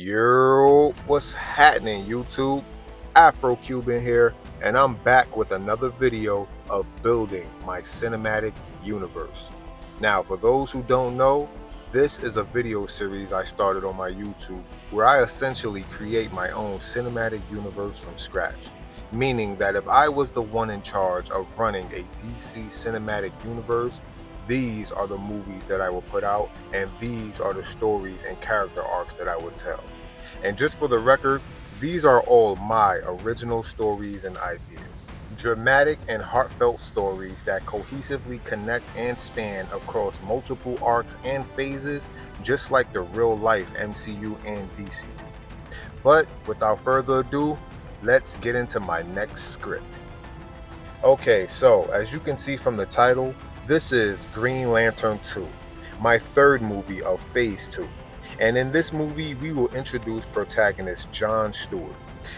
Yo, what's happening, YouTube? Afro Cuban here, and I'm back with another video of building my cinematic universe. Now, for those who don't know, this is a video series I started on my YouTube where I essentially create my own cinematic universe from scratch. Meaning that if I was the one in charge of running a DC cinematic universe, these are the movies that I will put out, and these are the stories and character arcs that I would tell. And just for the record, these are all my original stories and ideas. Dramatic and heartfelt stories that cohesively connect and span across multiple arcs and phases, just like the real life MCU and DCU. But without further ado, let's get into my next script. Okay, so as you can see from the title, this is Green Lantern 2, my third movie of Phase 2. And in this movie, we will introduce protagonist John Stewart.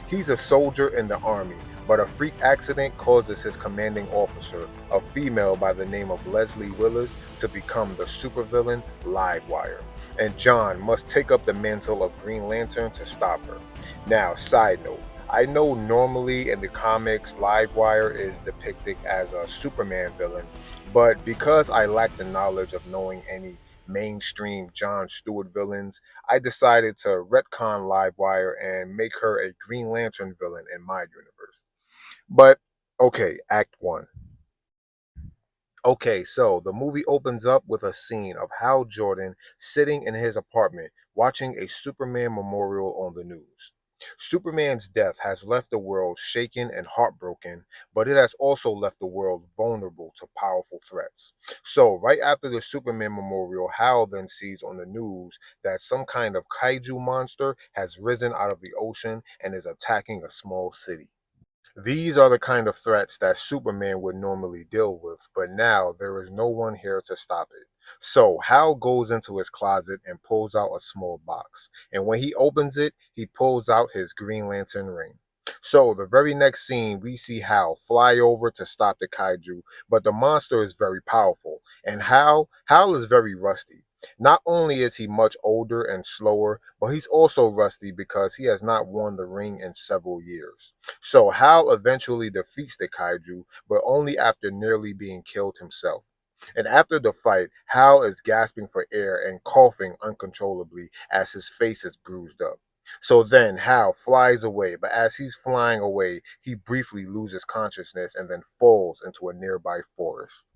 He's a soldier in the army, but a freak accident causes his commanding officer, a female by the name of Leslie Willis, to become the supervillain Livewire. And John must take up the mantle of Green Lantern to stop her. Now, side note, I know normally in the comics, Livewire is depicted as a Superman villain, but because I lack the knowledge of knowing any mainstream John Stewart villains, I decided to retcon Livewire and make her a Green Lantern villain in my universe. But okay, Act 1. Okay, so the movie opens up with a scene of Hal Jordan sitting in his apartment watching a Superman memorial on the news. Superman's death has left the world shaken and heartbroken, but it has also left the world vulnerable to powerful threats. So, right after the Superman memorial, Hal then sees on the news that some kind of kaiju monster has risen out of the ocean and is attacking a small city. These are the kind of threats that Superman would normally deal with, but now there is no one here to stop it. So Hal goes into his closet and pulls out a small box. And when he opens it, he pulls out his Green Lantern ring. So the very next scene, we see Hal fly over to stop the kaiju, but the monster is very powerful, and Hal is very rusty. Not only is he much older and slower, but he's also rusty because he has not worn the ring in several years. So Hal eventually defeats the kaiju, but only after nearly being killed himself. And after the fight, Hal is gasping for air and coughing uncontrollably as his face is bruised up. So then Hal flies away, but as he's flying away, he briefly loses consciousness and then falls into a nearby forest.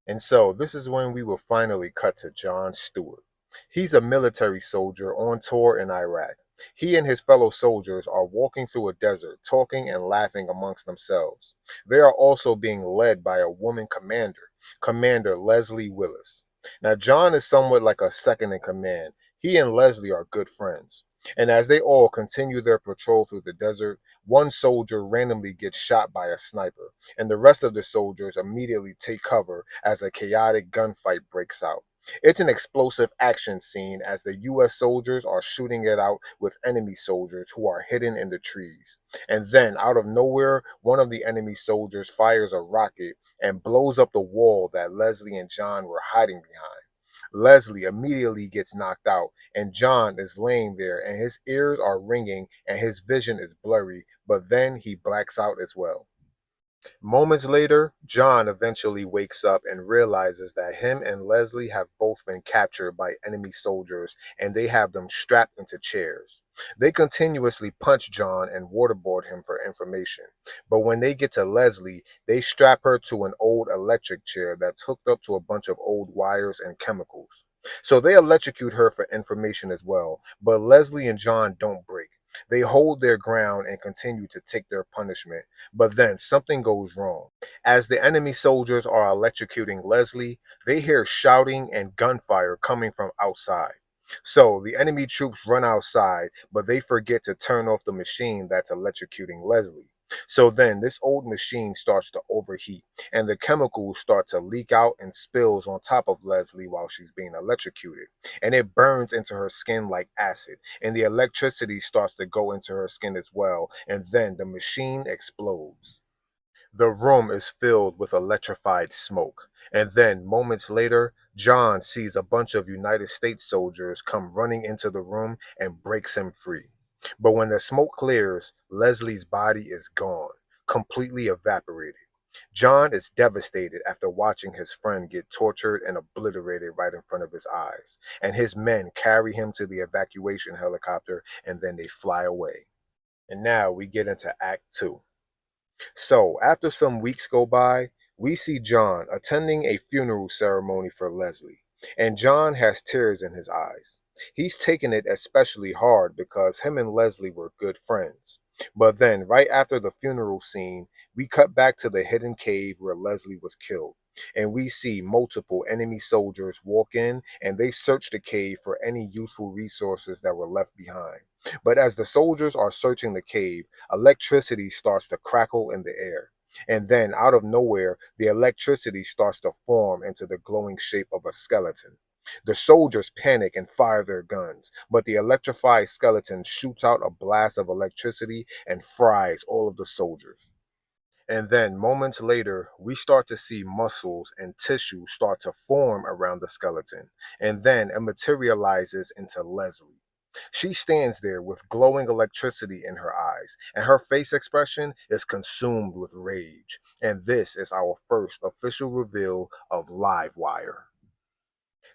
And so this is when we will finally cut to John Stewart. He's a military soldier on tour in Iraq. He and his fellow soldiers are walking through a desert, talking and laughing amongst themselves. They are also being led by a woman commander, Commander Leslie Willis. Now, John is somewhat like a second in command. He and Leslie are good friends. And as they all continue their patrol through the desert, one soldier randomly gets shot by a sniper, and the rest of the soldiers immediately take cover as a chaotic gunfight breaks out. It's an explosive action scene as the US soldiers are shooting it out with enemy soldiers who are hidden in the trees. And then, out of nowhere, one of the enemy soldiers fires a rocket and blows up the wall that Leslie and John were hiding behind. Leslie immediately gets knocked out, and John is laying there, and his ears are ringing and his vision is blurry, but then he blacks out as well. Moments later, John eventually wakes up and realizes that him and Leslie have both been captured by enemy soldiers and they have them strapped into chairs. They continuously punch John and waterboard him for information. But when they get to Leslie, they strap her to an old electric chair that's hooked up to a bunch of old wires and chemicals. So they electrocute her for information as well, but Leslie and John don't break. They hold their ground and continue to take their punishment. But then something goes wrong. As the enemy soldiers are electrocuting Leslie, they hear shouting and gunfire coming from outside. So the enemy troops run outside, but they forget to turn off the machine that's electrocuting Leslie. So then this old machine starts to overheat, and the chemicals start to leak out and spills on top of Leslie while she's being electrocuted. And it burns into her skin like acid, and the electricity starts to go into her skin as well, and then the machine explodes. The room is filled with electrified smoke. And then, moments later, John sees a bunch of United States soldiers come running into the room and breaks him free. But when the smoke clears, Leslie's body is gone, completely evaporated. John is devastated after watching his friend get tortured and obliterated right in front of his eyes. And his men carry him to the evacuation helicopter and then they fly away. And now we get into Act 2. So, after some weeks go by, we see John attending a funeral ceremony for Leslie, and John has tears in his eyes. He's taken it especially hard because him and Leslie were good friends. But then, right after the funeral scene, we cut back to the hidden cave where Leslie was killed, and we see multiple enemy soldiers walk in and they search the cave for any useful resources that were left behind. But as the soldiers are searching the cave, electricity starts to crackle in the air. And then, out of nowhere, the electricity starts to form into the glowing shape of a skeleton. The soldiers panic and fire their guns, but the electrified skeleton shoots out a blast of electricity and fries all of the soldiers. And then, moments later, we start to see muscles and tissue start to form around the skeleton. And then it materializes into Leslie. She stands there with glowing electricity in her eyes, and her face expression is consumed with rage. And this is our first official reveal of Livewire.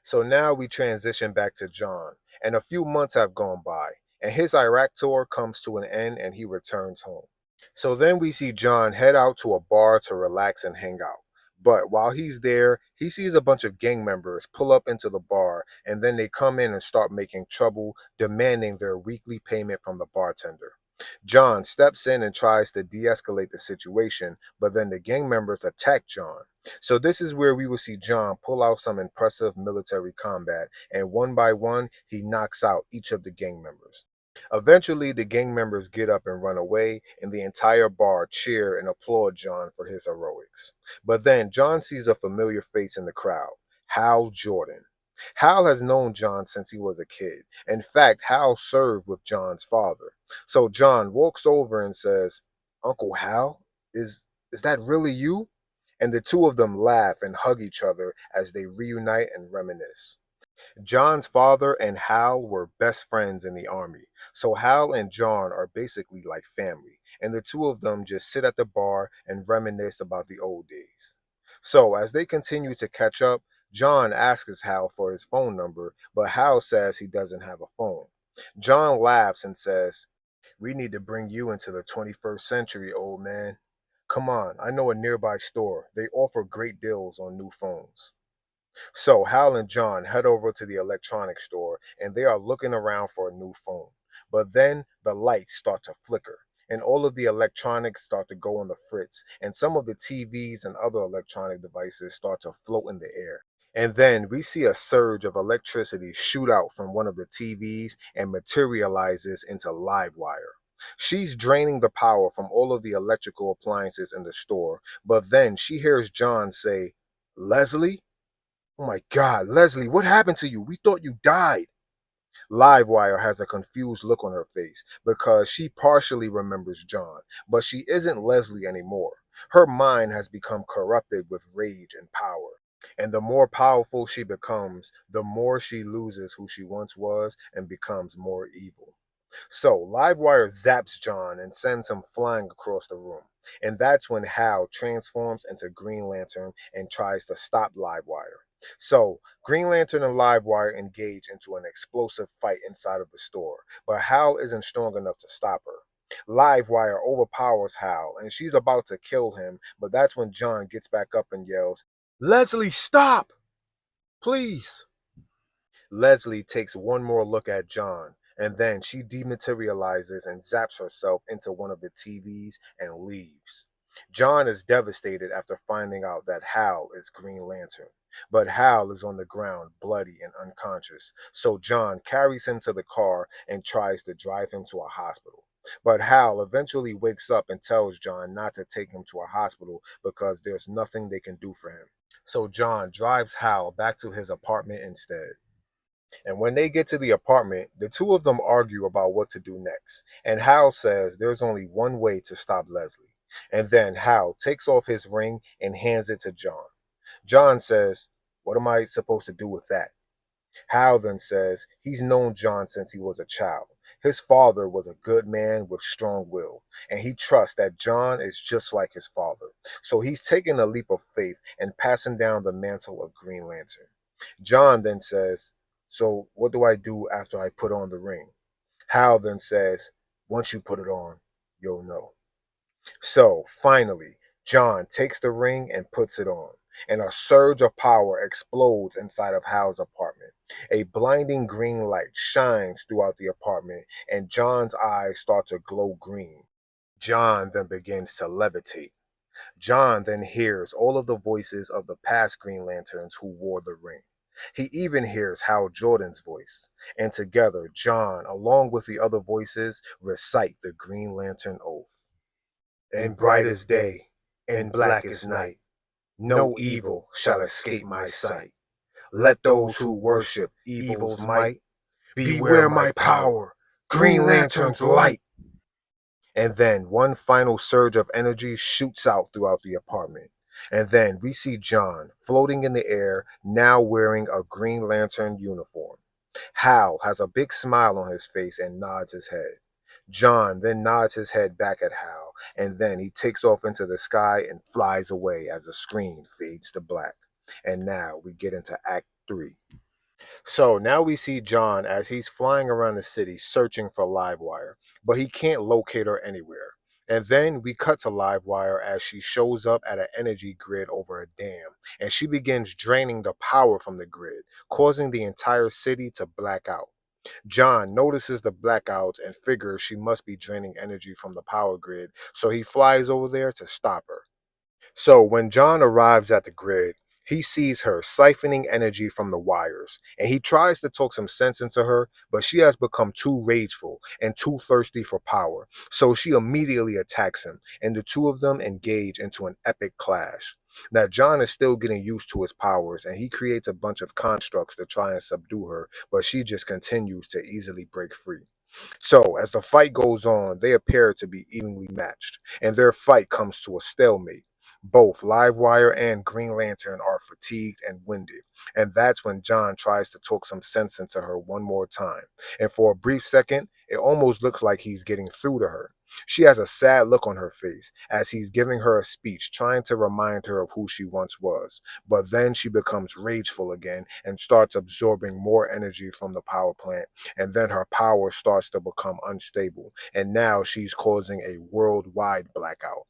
So now we transition back to John, and a few months have gone by, and his Iraq tour comes to an end and he returns home. So then we see John head out to a bar to relax and hang out. But while he's there, he sees a bunch of gang members pull up into the bar and then they come in and start making trouble, demanding their weekly payment from the bartender. John steps in and tries to de escalate the situation, but then the gang members attack John. So, this is where we will see John pull out some impressive military combat, and one by one, he knocks out each of the gang members. Eventually, the gang members get up and run away, and the entire bar cheer and applaud John for his heroics. But then John sees a familiar face in the crowd, Hal Jordan. Hal has known John since he was a kid. In fact, Hal served with John's father. So John walks over and says, "Uncle Hal, is that really you?" And the two of them laugh and hug each other as they reunite and reminisce. John's father and Hal were best friends in the army, so Hal and John are basically like family, and the two of them just sit at the bar and reminisce about the old days. So, as they continue to catch up, John asks Hal for his phone number, but Hal says he doesn't have a phone. John laughs and says, "We need to bring you into the 21st century, old man. Come on, I know a nearby store. They offer great deals on new phones." So Hal and John head over to the electronics store and they are looking around for a new phone. But then the lights start to flicker and all of the electronics start to go on the fritz and some of the TVs and other electronic devices start to float in the air. And then we see a surge of electricity shoot out from one of the TVs and materializes into Livewire. She's draining the power from all of the electrical appliances in the store, but then she hears John say, "Leslie? Oh my God, Leslie, what happened to you? We thought you died." Livewire has a confused look on her face because she partially remembers John, but she isn't Leslie anymore. Her mind has become corrupted with rage and power. And the more powerful she becomes, the more she loses who she once was and becomes more evil. So Livewire zaps John and sends him flying across the room. And that's when Hal transforms into Green Lantern and tries to stop Livewire. So Green Lantern and Livewire engage into an explosive fight inside of the store, but Hal isn't strong enough to stop her. Livewire overpowers Hal and she's about to kill him, but that's when John gets back up and yells, "Leslie, stop! Please!" Leslie takes one more look at John, and then she dematerializes and zaps herself into one of the TVs and leaves. John is devastated after finding out that Hal is Green Lantern, but Hal is on the ground, bloody and unconscious, so John carries him to the car and tries to drive him to a hospital. But Hal eventually wakes up and tells John not to take him to a hospital because there's nothing they can do for him. So John drives Hal back to his apartment instead. And when they get to the apartment, the two of them argue about what to do next. And Hal says there's only one way to stop Leslie. And then Hal takes off his ring and hands it to John. John says, "What am I supposed to do with that?" Hal then says he's known John since he was a child. His father was a good man with strong will, and he trusts that John is just like his father. So he's taking a leap of faith and passing down the mantle of Green Lantern. John then says, "So what do I do after I put on the ring?" Hal then says, "Once you put it on, you'll know." So finally, John takes the ring and puts it on, and a surge of power explodes inside of Hal's apartment. A blinding green light shines throughout the apartment, and John's eyes start to glow green. John then begins to levitate. John then hears all of the voices of the past Green Lanterns who wore the ring. He even hears Hal Jordan's voice, and together, John, along with the other voices, recite the Green Lantern Oath. In brightest day, in blackest night, no evil shall escape my sight. Let those who worship evil's might beware my power, Green Lantern's light. And then one final surge of energy shoots out throughout the apartment. And then we see John floating in the air, now wearing a Green Lantern uniform. Hal has a big smile on his face and nods his head. John then nods his head back at Hal, and then he takes off into the sky and flies away as the screen fades to black. And now we get into Act 3. So now we see John as he's flying around the city searching for Livewire, but he can't locate her anywhere. And then we cut to Livewire as she shows up at an energy grid over a dam, and she begins draining the power from the grid, causing the entire city to black out. John notices the blackouts and figures she must be draining energy from the power grid, so he flies over there to stop her. So when John arrives at the grid, he sees her siphoning energy from the wires, and he tries to talk some sense into her, but she has become too rageful and too thirsty for power. So she immediately attacks him, and the two of them engage into an epic clash. Now, John is still getting used to his powers, and he creates a bunch of constructs to try and subdue her, but she just continues to easily break free. So, as the fight goes on, they appear to be evenly matched, and their fight comes to a stalemate. Both Livewire and Green Lantern are fatigued and winded, and that's when John tries to talk some sense into her one more time. And for a brief second, it almost looks like he's getting through to her. She has a sad look on her face as he's giving her a speech trying to remind her of who she once was. But then she becomes rageful again and starts absorbing more energy from the power plant, and then her power starts to become unstable, and now she's causing a worldwide blackout.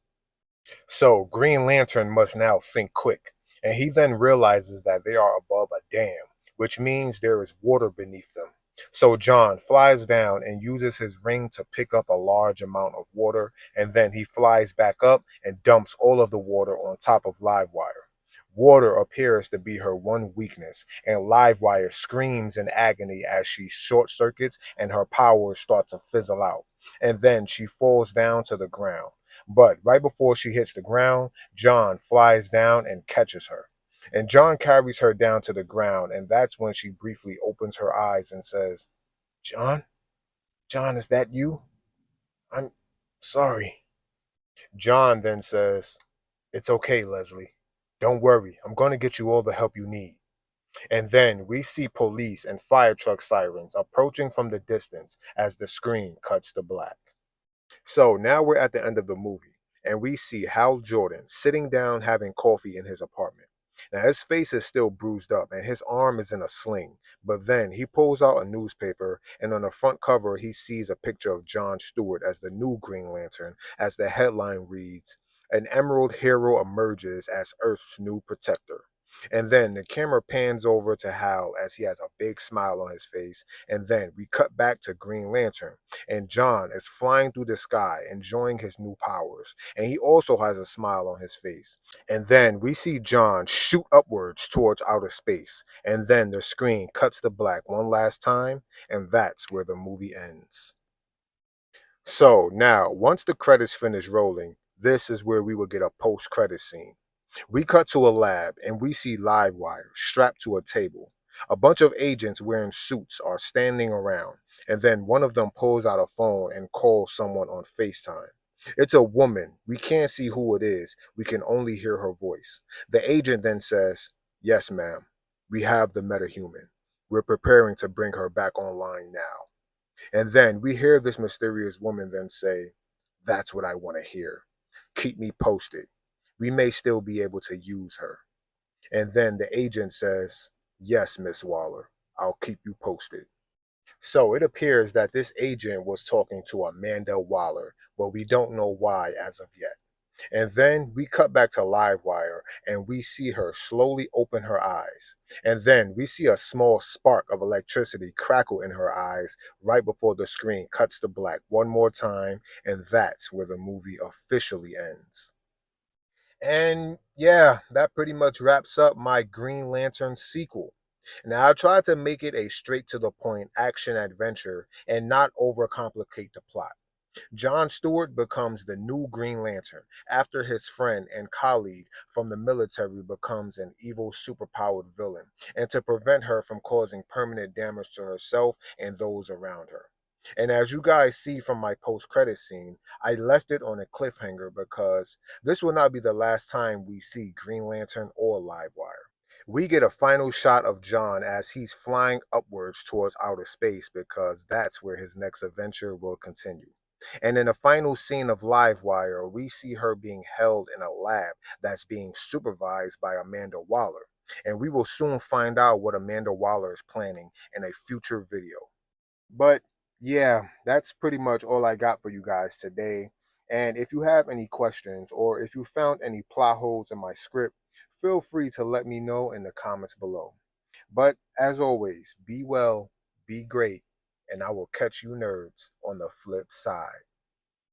So Green Lantern must now think quick, and he then realizes that they are above a dam, which means there is water beneath them. So John flies down and uses his ring to pick up a large amount of water, and then he flies back up and dumps all of the water on top of Livewire. Water appears to be her one weakness, and Livewire screams in agony as she short circuits and her powers start to fizzle out. And then she falls down to the ground. But right before she hits the ground, John flies down and catches her. And John carries her down to the ground, and that's when she briefly opens her eyes and says, "John? John, is that you? I'm sorry." John then says, "It's okay, Leslie. Don't worry, I'm going to get you all the help you need." And then we see police and fire truck sirens approaching from the distance as the screen cuts to black. So now we're at the end of the movie, and we see Hal Jordan sitting down having coffee in his apartment. Now, his face is still bruised up, and his arm is in a sling. But then he pulls out a newspaper, and on the front cover, he sees a picture of John Stewart as the new Green Lantern, as the headline reads, "An Emerald Hero emerges as Earth's new protector." And then the camera pans over to Hal as he has a big smile on his face, and then we cut back to Green Lantern, and John is flying through the sky, enjoying his new powers, and he also has a smile on his face. And then we see John shoot upwards towards outer space, and then the screen cuts to black one last time, and that's where the movie ends. So now, once the credits finish rolling, this is where we will get a post-credit scene. We cut to a lab and we see Livewire strapped to a table. A bunch of agents wearing suits are standing around, and then one of them pulls out a phone and calls someone on FaceTime. It's a woman. We can't see who it is. We can only hear her voice. The agent then says, "Yes, ma'am. We have the metahuman. We're preparing to bring her back online now." And then we hear this mysterious woman then say, "That's what I want to hear. Keep me posted. We may still be able to use her." And then the agent says, "Yes, Miss Waller. I'll keep you posted." So it appears that this agent was talking to Amanda Waller, but we don't know why as of yet. And then we cut back to Livewire and we see her slowly open her eyes. And then we see a small spark of electricity crackle in her eyes right before the screen cuts to black one more time. And that's where the movie officially ends. And yeah, that pretty much wraps up my Green Lantern sequel. Now, I tried to make it a straight to the point action adventure and not overcomplicate the plot. John Stewart becomes the new Green Lantern after his friend and colleague from the military becomes an evil superpowered villain, and to prevent her from causing permanent damage to herself and those around her. And as you guys see from my post credit scene, I left it on a cliffhanger because this will not be the last time we see Green Lantern or Livewire. We get a final shot of John as he's flying upwards towards outer space because that's where his next adventure will continue. And in the final scene of Livewire, we see her being held in a lab that's being supervised by Amanda Waller. And we will soon find out what Amanda Waller is planning in a future video. But yeah, that's pretty much all I got for you guys today. And if you have any questions or if you found any plot holes in my script, feel free to let me know in the comments below. But as always, be well, be great, and I will catch you nerds on the flip side.